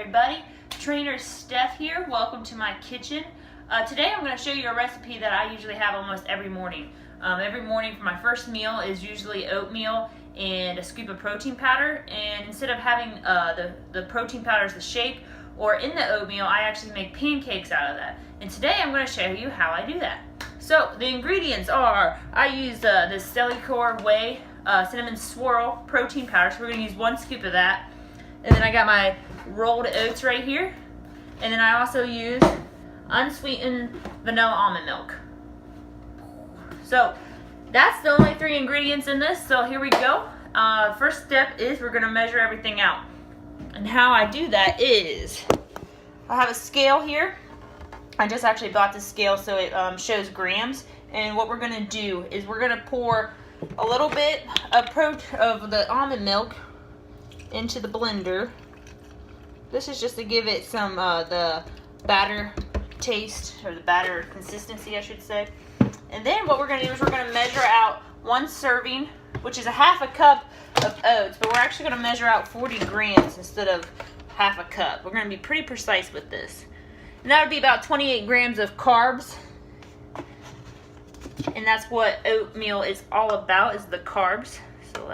everybody. Trainer Steph here. Welcome to my kitchen. Today I'm going to show you a recipe that I usually have almost every morning. Every morning for my first meal is usually oatmeal and a scoop of protein powder. And instead of having the protein powder as the shake or in the oatmeal, I actually make pancakes out of that. And today I'm going to show you how I do that. So the ingredients are, I use this Cellucor Whey cinnamon swirl protein powder. So we're going to use 1 scoop of that. And then I got my rolled oats right here. And then I also use unsweetened vanilla almond milk. So that's the only 3 ingredients in this. So here we go. First step is we're going to measure everything out. And how I do that is I have a scale here. I just actually bought this scale so it shows grams. And what we're going to do is we're going to pour a little bit of the almond milk into the blender. This is just to give it some the batter taste, or the batter consistency I should say. And then what we're going to do is we're going to measure out 1 serving, which is a half a cup of oats, but we're actually going to measure out 40 grams instead of half a cup. We're going to be pretty precise with this. And that would be about 28 grams of carbs. And that's what oatmeal is all about, is the carbs. So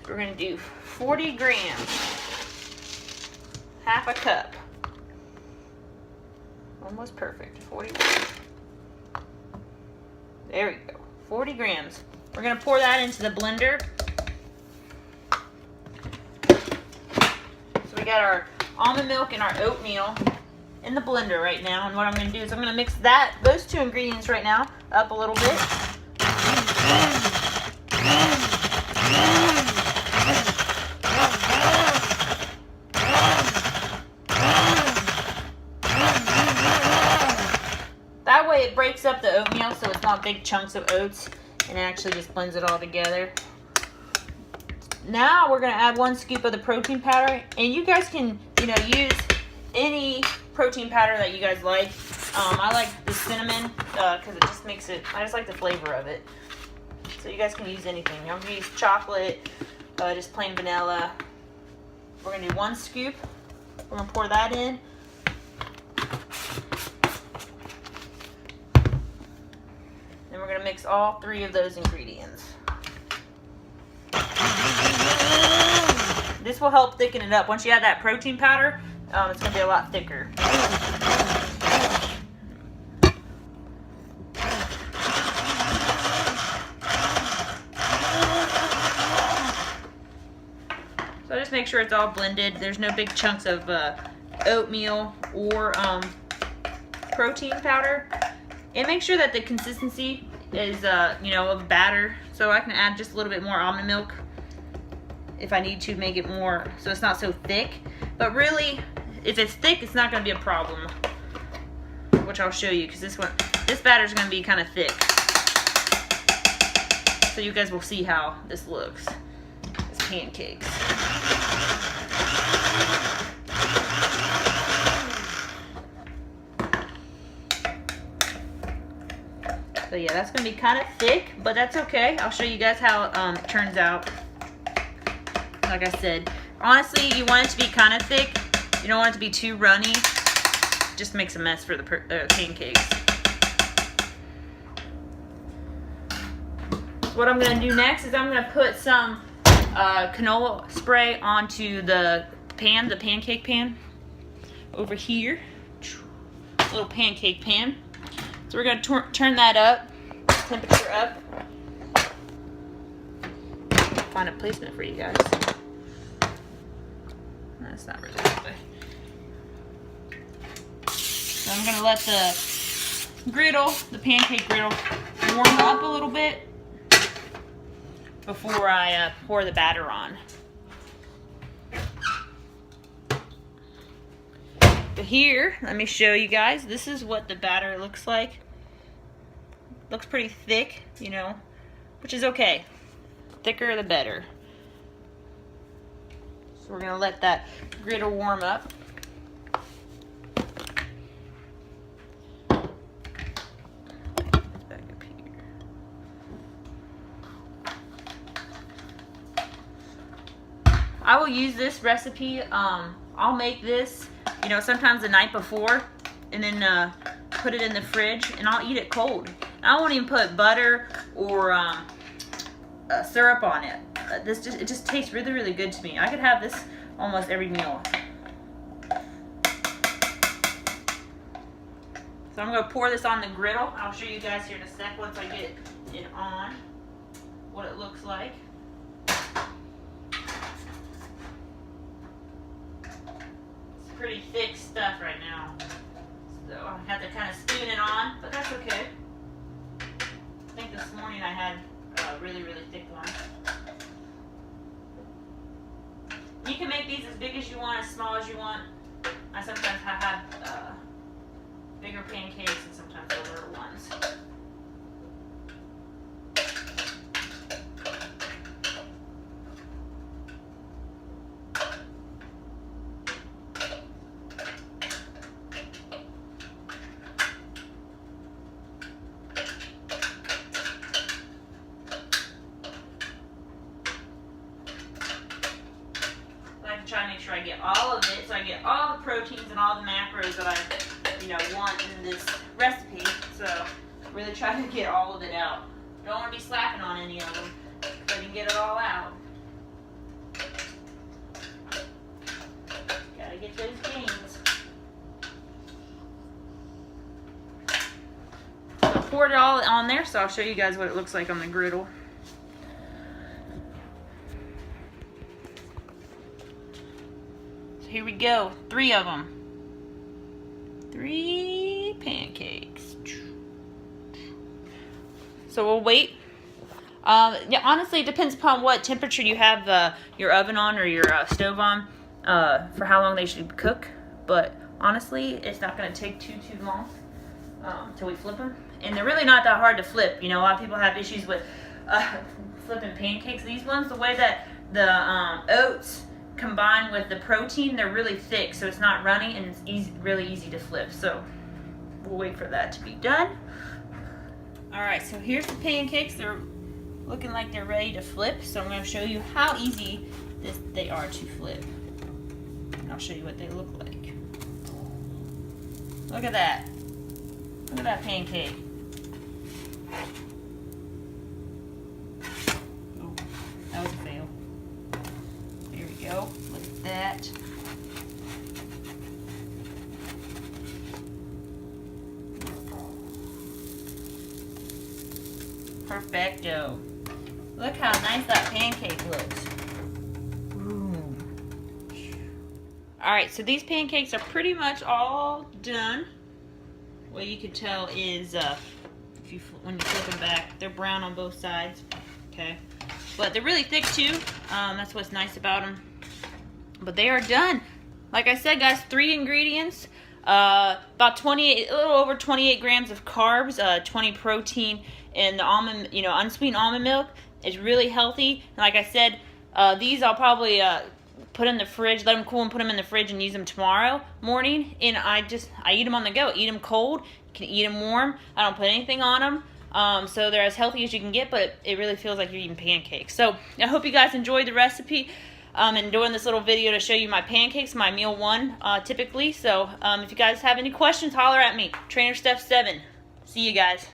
we're going to do 40 grams, half a cup. Almost perfect, 40 grams. There we go, 40 grams. We're going to pour that into the blender. So we got our almond milk and our oatmeal in the blender right now. And what I'm going to do is I'm going to mix those 2 ingredients right now up a little bit. That way it breaks up the oatmeal so it's not big chunks of oats, and it actually just blends it all together. Now we're going to add 1 scoop of the protein powder, and you guys can, use any protein powder that you guys like. I like the cinnamon because it just makes it, I just like the flavor of it. So you guys can use anything. I'm going to use chocolate, just plain vanilla. We're going to do 1 scoop. We're going to pour that in. Then we're going to mix all 3 of those ingredients. This will help thicken it up. Once you add that protein powder, it's going to be a lot thicker. So just make sure it's all blended. There's no big chunks of oatmeal or protein powder. And make sure that the consistency is, of batter. So I can add just a little bit more almond milk if I need to make it more, so it's not so thick. But really, if it's thick, it's not going to be a problem, which I'll show you, because this batter is going to be kind of thick. So you guys will see how this looks as pancakes. So yeah, that's going to be kind of thick, but that's okay. I'll show you guys how it turns out. Like I said, honestly, you want it to be kind of thick. You don't want it to be too runny. It just makes a mess for the pancakes. What I'm going to do next is I'm going to put some canola spray onto the pan, the pancake pan over here. Little pancake pan. So we're going to turn that up, temperature up. Find a placement for you guys. That's not really that way. So I'm going to let the pancake griddle warm up a little bit before I pour the batter on. But here, let me show you guys. This is what the batter looks like. Looks pretty thick, which is okay. Thicker the better. So we're going to let that griddle warm up. Back up here. I will use this recipe. I'll make this, you know, sometimes the night before, and then put it in the fridge, and I'll eat it cold. I won't even put butter or syrup on it. It just tastes really, really good to me. I could have this almost every meal. So I'm going to pour this on the griddle. I'll show you guys here in a sec once I get it on, what it looks like. It's pretty thick stuff right now. So I have to kind of spoon it on, but that's okay. I think this morning I had a really, really thick one. You can make these as big as you want, as small as you want. I sometimes have had bigger pancakes and sometimes the little ones. Try to make sure I get all of it, so I get all the proteins and all the macros that I, you know, want in this recipe. So really try to get all of it out. Don't want to be slacking on any of them, so I can get it all out. Gotta get those gains. So I poured it all on there, so I'll show you guys what it looks like on the griddle. Here we go, 3 of them. 3 pancakes. So we'll wait. Yeah, honestly, it depends upon what temperature you have your oven on or your stove on for how long they should cook. But honestly, it's not going to take too long till we flip them. And they're really not that hard to flip. You know, a lot of people have issues with flipping pancakes. These ones, the way that the oats combined with the protein, they're really thick, so it's not runny and it's really easy to flip. So we'll wait for that to be done. Alright, so here's the pancakes. They're looking like they're ready to flip, so I'm going to show you how easy they are to flip. And I'll show you what they look like. Look at that. Look at that pancake. Oh, that was a fail. There we go. Look at that. Perfecto. Look how nice that pancake looks. Ooh. Alright, so these pancakes are pretty much all done. What you can tell is when you flip them back, they're brown on both sides. Okay. But they're really thick too. That's what's nice about them. But they are done. Like I said, guys, 3 ingredients. About a little over 28 grams of carbs, 20 protein, and the almond, unsweetened almond milk is really healthy. And like I said, these I'll probably put in the fridge, let them cool and put them in the fridge and use them tomorrow morning. And I eat them on the go. Eat them cold. You can eat them warm. I don't put anything on them. So they're as healthy as you can get, but it really feels like you're eating pancakes. So I hope you guys enjoyed the recipe. And doing this little video to show you my pancakes, my meal 1 typically. So if you guys have any questions, holler at me. Trainer Steph 7. See you guys.